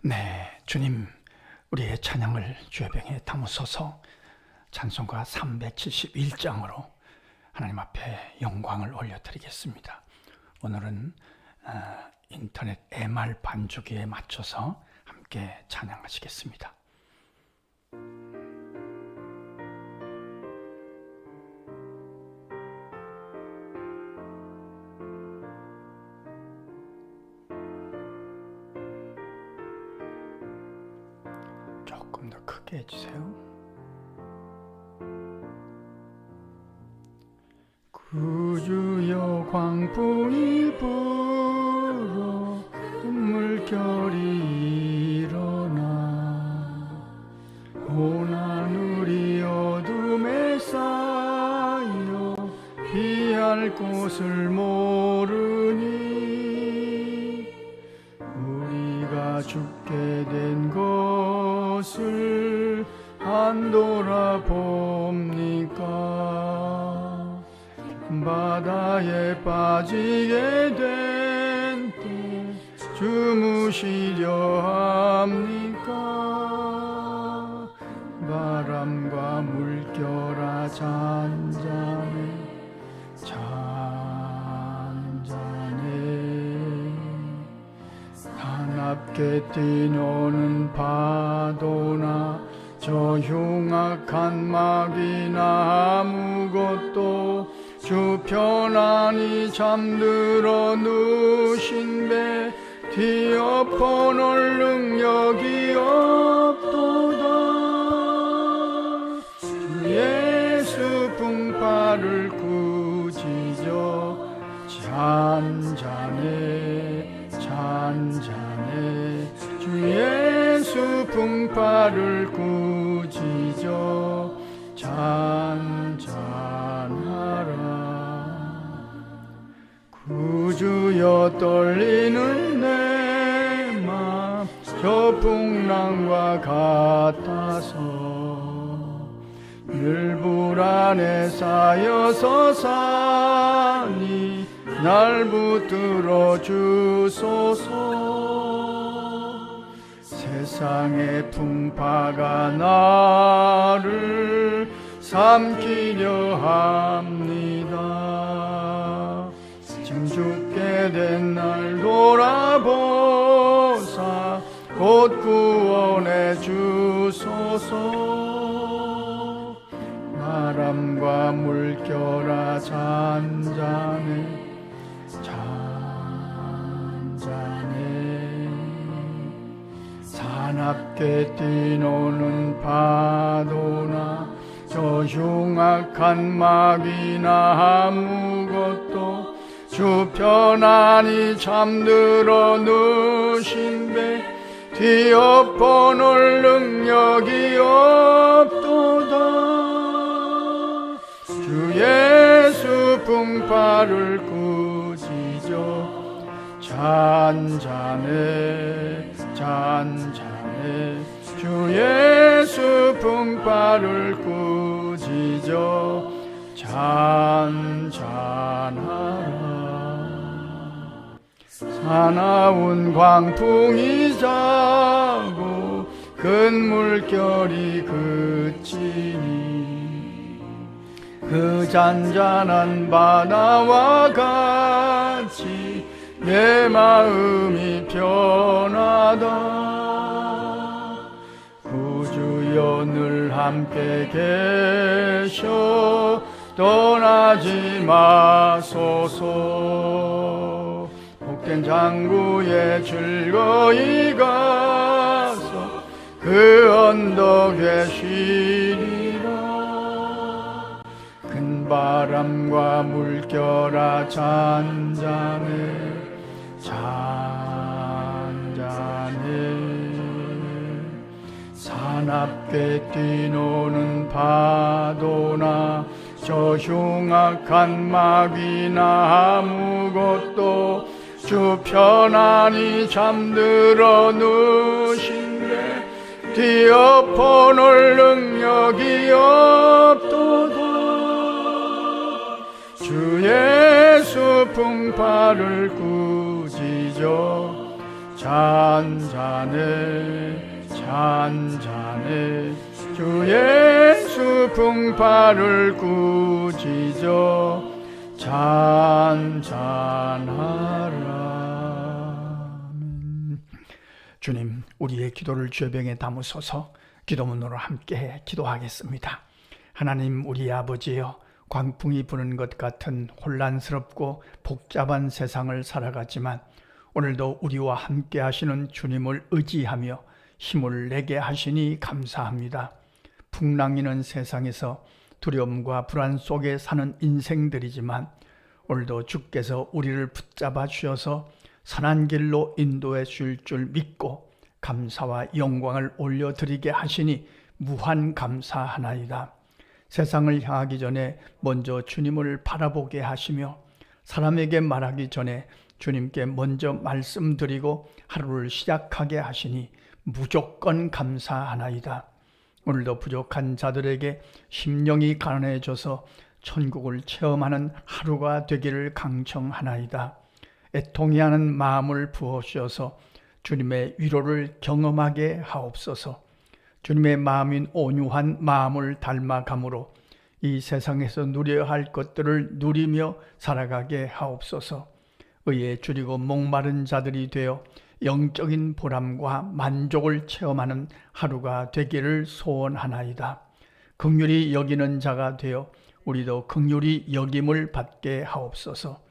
네, 주님, 우리의 찬양을 주의 병에 담으소서. 찬송가 371장으로 하나님 앞에 영광을 올려드리겠습니다. 오늘은 인터넷 MR 반주기에 맞춰서 함께 찬양하시겠습니다. 조금 더 크게 해주세요. 구주여 광풍이 불어 물결이 일어나 고난 우리 어둠에 쌓여 피할 곳을 모르니 우리가 죽게 된 것을 안 돌아봅니까? 바다에 빠지게 된 때 주무시려 합니까? 바람과 물결아 잔잔해 사납게 뛰노는 파도나 저 흉악한 마귀나 아무것도 주 편안히 잠들어 누신 배 뒤엎어 놓을 능력이 없도다. 주 예수 풍파를 꾸짖어 잔잔해 주 예수 풍파를 꾸짖어 잔잔하라. 구주여 떨리는 내 맘 저 풍랑과 같아서 늘 불안에 쌓여서 사니 날 붙들어 주소서. 세상의 풍파가 나를 삼키려 합니다. 지금 죽게 된 날 돌아보사 곧 구원해 주소서. 바람과 물결아 잔잔해 사납게 뛰노는 파도나 저 흉악한 마귀나 아무것도 주 편안히 잠들어 누신 배 뒤엎어 놓을 능력이 없도다. 주 예수 풍파를 꾸짖어 잔잔해 주 예수 풍파를 꾸짖어 잔잔하라. 사나운 광풍이 자고 큰 물결이 그치니 그 잔잔한 바다와 같이 내 마음이 편하다. 구주여 늘 함께 계셔 떠나지 마소서. 복된 장구에 즐거이 가서 그 언덕에 쉬리라. 큰 바람과 물결아 잔잔해 사납게 뛰노는 파도나 저 흉악한 마귀나 아무것도 주 편안히 잠들어 누신 배 뒤엎어 놓을 능력이 없도다. 주 예수 풍파를 꾸짖어 잔 잔잔해 잔잔해 주 예수 풍파를 꾸짖어 잔잔하라. 주님, 우리의 기도를 죄병에 담으소서. 기도문으로 함께 기도하겠습니다. 하나님, 우리 아버지여, 광풍이 부는 것 같은 혼란스럽고 복잡한 세상을 살아가지만 오늘도 우리와 함께 하시는 주님을 의지하며 힘을 내게 하시니 감사합니다. 풍랑이는 세상에서 두려움과 불안 속에 사는 인생들이지만 오늘도 주께서 우리를 붙잡아 주셔서 선한 길로 인도해 주실 줄 믿고 감사와 영광을 올려드리게 하시니 무한 감사하나이다. 세상을 향하기 전에 먼저 주님을 바라보게 하시며 사람에게 말하기 전에 주님께 먼저 말씀드리고 하루를 시작하게 하시니 무조건 감사하나이다. 오늘도 부족한 자들에게 심령이 가난해져서 천국을 체험하는 하루가 되기를 강청하나이다. 애통해 하는 마음을 부어주셔서 주님의 위로를 경험하게 하옵소서. 주님의 마음인 온유한 마음을 닮아감으로 이 세상에서 누려야 할 것들을 누리며 살아가게 하옵소서. 의에 줄이고 목마른 자들이 되어 영적인 보람과 만족을 체험하는 하루가 되기를 소원하나이다. 긍휼히 여기는 자가 되어 우리도 긍휼히 여김을 받게 하옵소서.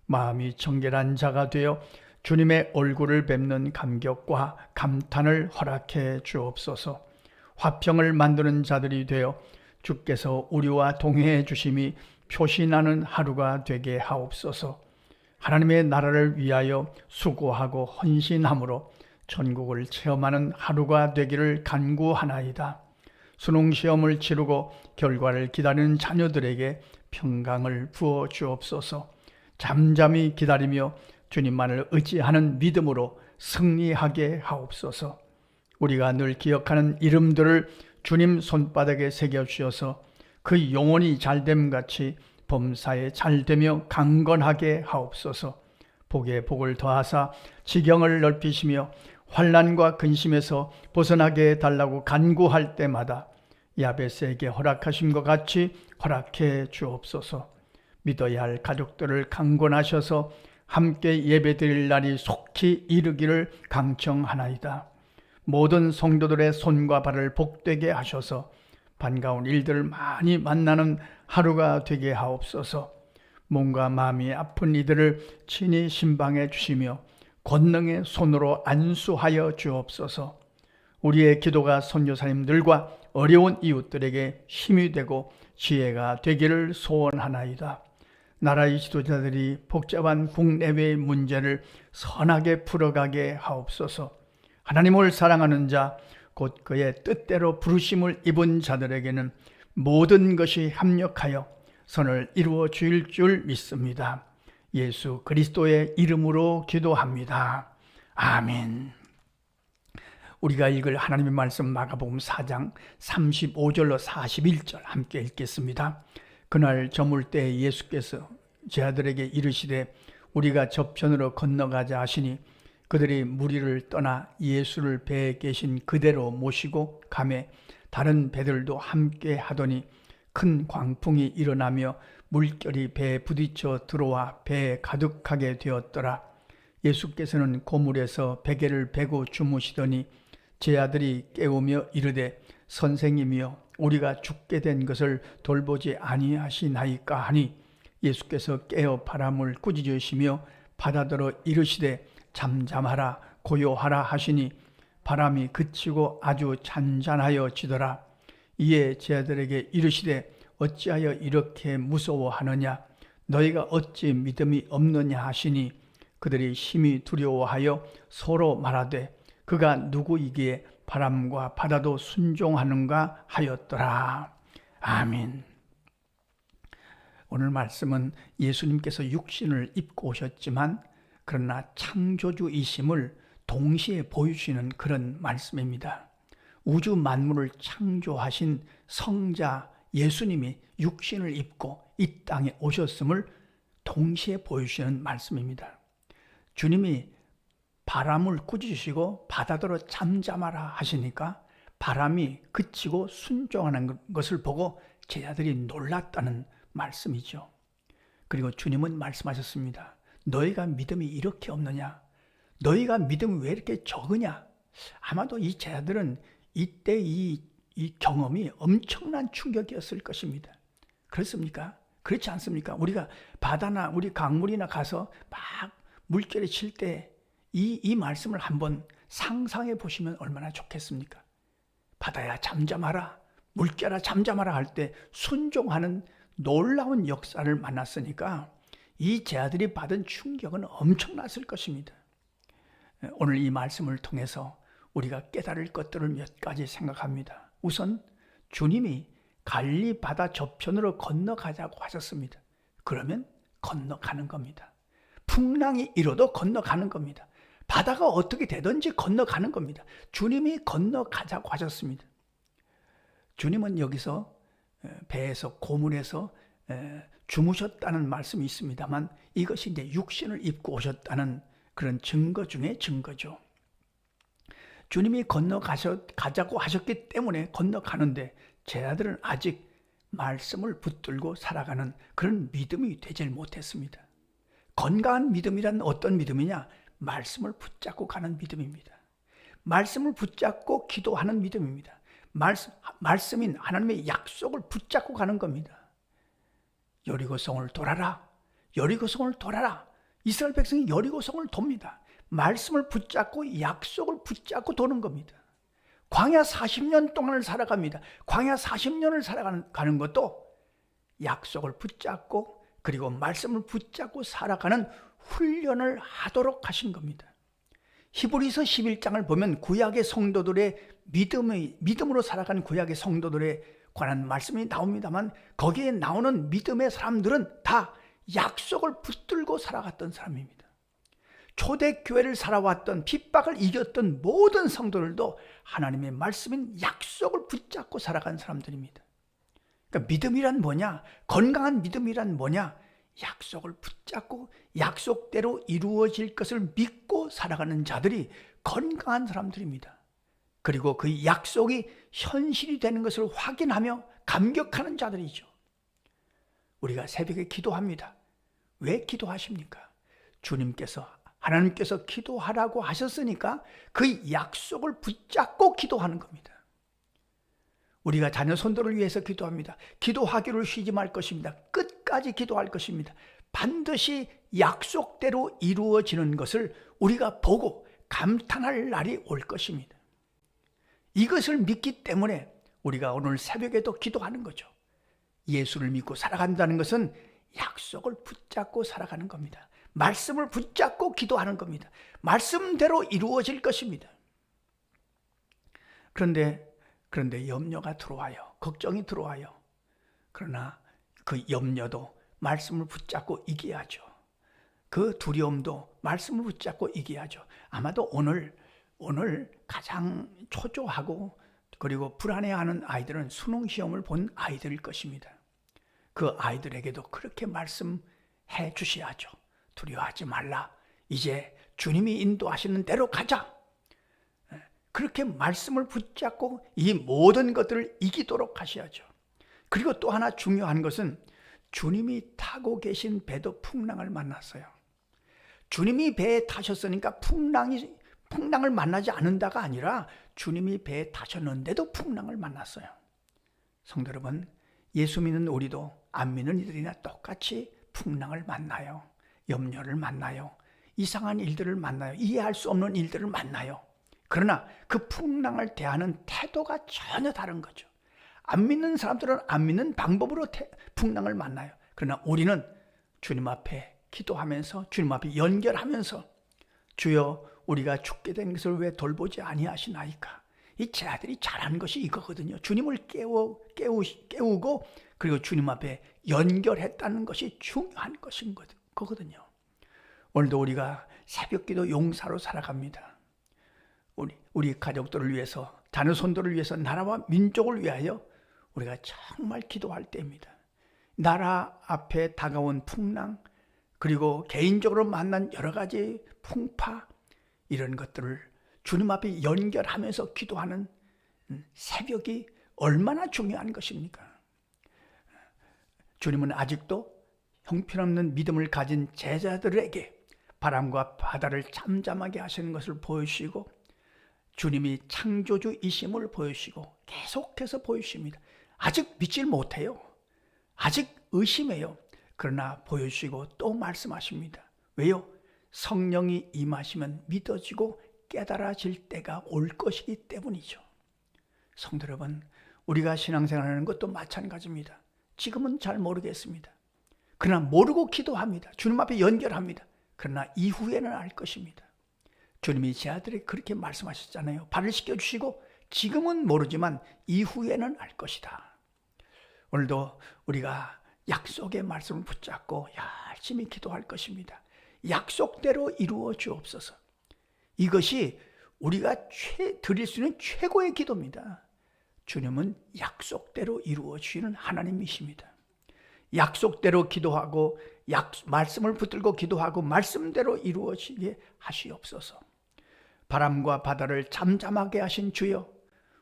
마음이 정결한 자가 되어 주님의 얼굴을 뵙는 감격과 감탄을 허락해 주옵소서. 화평을 만드는 자들이 되어 주께서 우리와 동행해 주심이 표시나는 하루가 되게 하옵소서. 하나님의 나라를 위하여 수고하고 헌신함으로 천국을 체험하는 하루가 되기를 간구하나이다. 수능시험을 치르고 결과를 기다리는 자녀들에게 평강을 부어 주옵소서. 잠잠히 기다리며 주님만을 의지하는 믿음으로 승리하게 하옵소서. 우리가 늘 기억하는 이름들을 주님 손바닥에 새겨주셔서 그 영혼이 잘됨같이 범사에 잘되며 강건하게 하옵소서. 복에 복을 더하사 지경을 넓히시며 환난과 근심에서 벗어나게 해달라고 간구할 때마다 야베스에게 허락하신 것 같이 허락해 주옵소서. 믿어야 할 가족들을 강권하셔서 함께 예배드릴 날이 속히 이르기를 강청하나이다. 모든 성도들의 손과 발을 복되게 하셔서 반가운 일들을 많이 만나는 하루가 되게 하옵소서. 몸과 마음이 아픈 이들을 친히 신방해 주시며 권능의 손으로 안수하여 주옵소서. 우리의 기도가 선교사님들과 어려운 이웃들에게 힘이 되고 지혜가 되기를 소원하나이다. 나라의 지도자들이 복잡한 국내외의 문제를 선하게 풀어가게 하옵소서. 하나님을 사랑하는 자, 곧 그의 뜻대로 부르심을 입은 자들에게는 모든 것이 합력하여 선을 이루어 주일 줄 믿습니다. 예수 그리스도의 이름으로 기도합니다. 아멘. 우리가 읽을 하나님의 말씀 마가복음 4장 35절로 41절 함께 읽겠습니다. 그날 저물 때 예수께서 제 아들에게 이르시되 우리가 저편으로 건너가자 하시니 그들이 무리를 떠나 예수를 배에 계신 그대로 모시고 가매 다른 배들도 함께 하더니 큰 광풍이 일어나며 물결이 배에 부딪혀 들어와 배에 가득하게 되었더라. 예수께서는 고물에서 베개를 베고 주무시더니 제 아들이 깨우며 이르되 선생님이여 우리가 죽게 된 것을 돌보지 아니하시나이까 하니 예수께서 깨어 바람을 꾸짖으시며 바다더러 이르시되 잠잠하라 고요하라 하시니 바람이 그치고 아주 잔잔하여 지더라. 이에 제 아들에게 이르시되 어찌하여 이렇게 무서워하느냐 너희가 어찌 믿음이 없느냐 하시니 그들이 심히 두려워하여 서로 말하되 그가 누구이기에 바람과 바다도 순종하는가 하였더라. 아멘. 오늘 말씀은 예수님께서 육신을 입고 오셨지만 그러나 창조주이심을 동시에 보여주시는 그런 말씀입니다. 우주 만물을 창조하신 성자 예수님이 육신을 입고 이 땅에 오셨음을 동시에 보여주시는 말씀입니다. 주님이 바람을 꾸짖으시고 바다더러 잠잠하라 하시니까 바람이 그치고 순종하는 것을 보고 제자들이 놀랐다는 말씀이죠. 그리고 주님은 말씀하셨습니다. 너희가 믿음이 이렇게 없느냐? 너희가 믿음이 왜 이렇게 적으냐? 아마도 이 제자들은 이때 이 경험이 엄청난 충격이었을 것입니다. 그렇습니까? 그렇지 않습니까? 우리가 바다나 우리 강물이나 가서 막 물결이 칠 때 이 말씀을 한번 상상해 보시면 얼마나 좋겠습니까? 바다야 잠잠하라, 물결아 잠잠하라 할 때 순종하는 놀라운 역사를 만났으니까 이 제자들이 받은 충격은 엄청났을 것입니다. 오늘 이 말씀을 통해서 우리가 깨달을 것들을 몇 가지 생각합니다. 우선 주님이 갈릴리 바다 저편으로 건너가자고 하셨습니다. 그러면 건너가는 겁니다. 풍랑이 일어도 건너가는 겁니다. 바다가 어떻게 되든지 건너가는 겁니다. 주님이 건너가자고 하셨습니다. 주님은 여기서 배에서 고문에서 주무셨다는 말씀이 있습니다만 이것이 이제 육신을 입고 오셨다는 그런 증거 중에 증거죠. 주님이 건너가자고 하셨기 때문에 건너가는데 제자들은 아직 말씀을 붙들고 살아가는 그런 믿음이 되질 못했습니다. 건강한 믿음이란 어떤 믿음이냐? 말씀을 붙잡고 가는 믿음입니다. 말씀을 붙잡고 기도하는 믿음입니다. 말씀인 하나님의 약속을 붙잡고 가는 겁니다. 여리고성을 돌아라. 여리고성을 돌아라. 이스라엘 백성이 여리고성을 돕니다. 말씀을 붙잡고 약속을 붙잡고 도는 겁니다. 광야 40년 동안을 살아갑니다. 광야 40년을 살아가는 것도 약속을 붙잡고 그리고 말씀을 붙잡고 살아가는 훈련을 하도록 하신 겁니다. 히브리서 11장을 보면 구약의 성도들의 믿음으로 살아가는 구약의 성도들에 관한 말씀이 나옵니다만 거기에 나오는 믿음의 사람들은 다 약속을 붙들고 살아갔던 사람입니다. 초대교회를 살아왔던 핍박을 이겼던 모든 성도들도 하나님의 말씀인 약속을 붙잡고 살아간 사람들입니다. 그러니까 믿음이란 뭐냐? 건강한 믿음이란 뭐냐? 약속을 붙잡고 약속대로 이루어질 것을 믿고 살아가는 자들이 건강한 사람들입니다. 그리고 그 약속이 현실이 되는 것을 확인하며 감격하는 자들이죠. 우리가 새벽에 기도합니다. 왜 기도하십니까? 하나님께서 기도하라고 하셨으니까 그 약속을 붙잡고 기도하는 겁니다. 우리가 자녀 손도를 위해서 기도합니다. 기도하기를 쉬지 말 것입니다. 끝까지 기도할 것입니다. 반드시 약속대로 이루어지는 것을 우리가 보고 감탄할 날이 올 것입니다. 이것을 믿기 때문에 우리가 오늘 새벽에도 기도하는 거죠. 예수를 믿고 살아간다는 것은 약속을 붙잡고 살아가는 겁니다. 말씀을 붙잡고 기도하는 겁니다. 말씀대로 이루어질 것입니다. 그런데 염려가 들어와요. 걱정이 들어와요. 그러나 그 염려도 말씀을 붙잡고 이겨야죠. 그 두려움도 말씀을 붙잡고 이겨야죠. 아마도 오늘 가장 초조하고 그리고 불안해하는 아이들은 수능 시험을 본 아이들일 것입니다. 그 아이들에게도 그렇게 말씀해 주셔야죠. 두려워하지 말라. 이제 주님이 인도하시는 대로 가자. 그렇게 말씀을 붙잡고 이 모든 것들을 이기도록 하셔야죠. 그리고 또 하나 중요한 것은 주님이 타고 계신 배도 풍랑을 만났어요. 주님이 배에 타셨으니까 풍랑을 만나지 않는다가 아니라 주님이 배에 타셨는데도 풍랑을 만났어요. 성도 여러분, 예수 믿는 우리도 안 믿는 이들이나 똑같이 풍랑을 만나요. 염려를 만나요. 이상한 일들을 만나요. 이해할 수 없는 일들을 만나요. 그러나 그 풍랑을 대하는 태도가 전혀 다른 거죠. 안 믿는 사람들은 안 믿는 방법으로 풍랑을 만나요. 그러나 우리는 주님 앞에 기도하면서 주님 앞에 연결하면서 주여 우리가 죽게 된 것을 왜 돌보지 아니하시나이까. 이 제자들이 잘한 것이 이거거든요. 주님을 깨우고 그리고 주님 앞에 연결했다는 것이 중요한 것인 거거든요. 오늘도 우리가 새벽기도 용사로 살아갑니다. 우리 가족들을 위해서, 자녀 손들을 위해서, 나라와 민족을 위하여 우리가 정말 기도할 때입니다. 나라 앞에 다가온 풍랑, 그리고 개인적으로 만난 여러 가지 풍파, 이런 것들을 주님 앞에 연결하면서 기도하는 새벽이 얼마나 중요한 것입니까? 주님은 아직도 형편없는 믿음을 가진 제자들에게 바람과 바다를 잠잠하게 하시는 것을 보여주시고, 주님이 창조주이심을 보여주시고 계속해서 보여주십니다. 아직 믿질 못해요. 아직 의심해요. 그러나 보여주시고 또 말씀하십니다. 왜요? 성령이 임하시면 믿어지고 깨달아질 때가 올 것이기 때문이죠. 성도 여러분, 우리가 신앙생활하는 것도 마찬가지입니다. 지금은 잘 모르겠습니다. 그러나 모르고 기도합니다. 주님 앞에 연결합니다. 그러나 이후에는 알 것입니다. 주님이 제 아들에게 그렇게 말씀하셨잖아요. 발을 씻겨주시고 지금은 모르지만 이후에는 알 것이다. 오늘도 우리가 약속의 말씀을 붙잡고 열심히 기도할 것입니다. 약속대로 이루어 주옵소서. 이것이 우리가 드릴 수 있는 최고의 기도입니다. 주님은 약속대로 이루어 주시는 하나님이십니다. 약속대로 기도하고 말씀을 붙들고 기도하고 말씀대로 이루어지게 하시옵소서. 바람과 바다를 잠잠하게 하신 주여,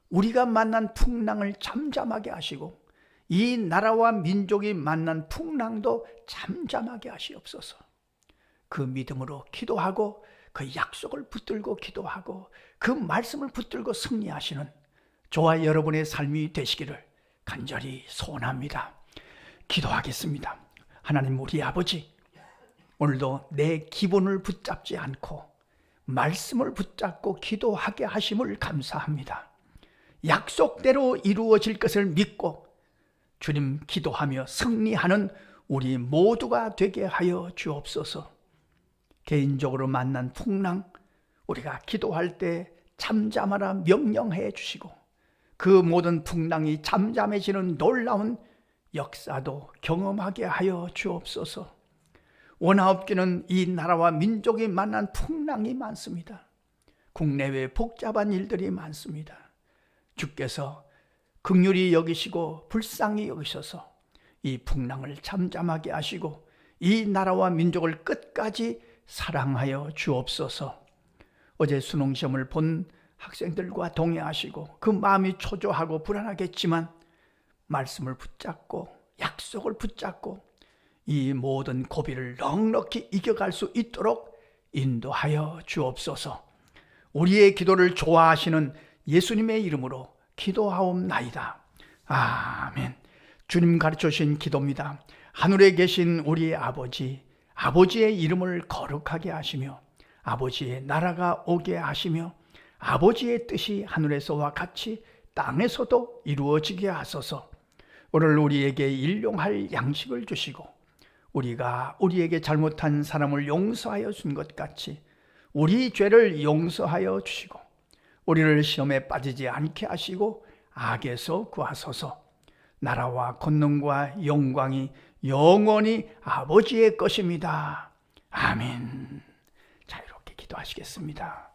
우리가 만난 풍랑을 잠잠하게 하시고 이 나라와 민족이 만난 풍랑도 잠잠하게 하시옵소서. 그 믿음으로 기도하고 그 약속을 붙들고 기도하고 그 말씀을 붙들고 승리하시는 저와 여러분의 삶이 되시기를 간절히 소원합니다. 기도하겠습니다. 하나님 우리 아버지, 오늘도 내 기본을 붙잡지 않고 말씀을 붙잡고 기도하게 하심을 감사합니다. 약속대로 이루어질 것을 믿고 주님 기도하며 승리하는 우리 모두가 되게 하여 주옵소서. 개인적으로 만난 풍랑, 우리가 기도할 때 잠잠하라 명령해 주시고 그 모든 풍랑이 잠잠해지는 놀라운 역사도 경험하게 하여 주옵소서. 원하옵기는 이 나라와 민족이 만난 풍랑이 많습니다. 국내외 복잡한 일들이 많습니다. 주께서 긍휼히 여기시고 불쌍히 여기셔서 이 풍랑을 잠잠하게 하시고 이 나라와 민족을 끝까지 사랑하여 주옵소서. 어제 수능시험을 본 학생들과 동행하시고 그 마음이 초조하고 불안하겠지만 말씀을 붙잡고 약속을 붙잡고 이 모든 고비를 넉넉히 이겨갈 수 있도록 인도하여 주옵소서. 우리의 기도를 좋아하시는 예수님의 이름으로 기도하옵나이다. 아멘. 주님 가르쳐 주신 기도입니다. 하늘에 계신 우리 아버지, 아버지의 이름을 거룩하게 하시며 아버지의 나라가 오게 하시며 아버지의 뜻이 하늘에서와 같이 땅에서도 이루어지게 하소서. 오늘 우리에게 일용할 양식을 주시고 우리가 우리에게 잘못한 사람을 용서하여 준 것 같이 우리 죄를 용서하여 주시고 우리를 시험에 빠지지 않게 하시고 악에서 구하소서. 나라와 권능과 영광이 영원히 아버지의 것입니다. 아멘. 자, 이렇게 기도하시겠습니다.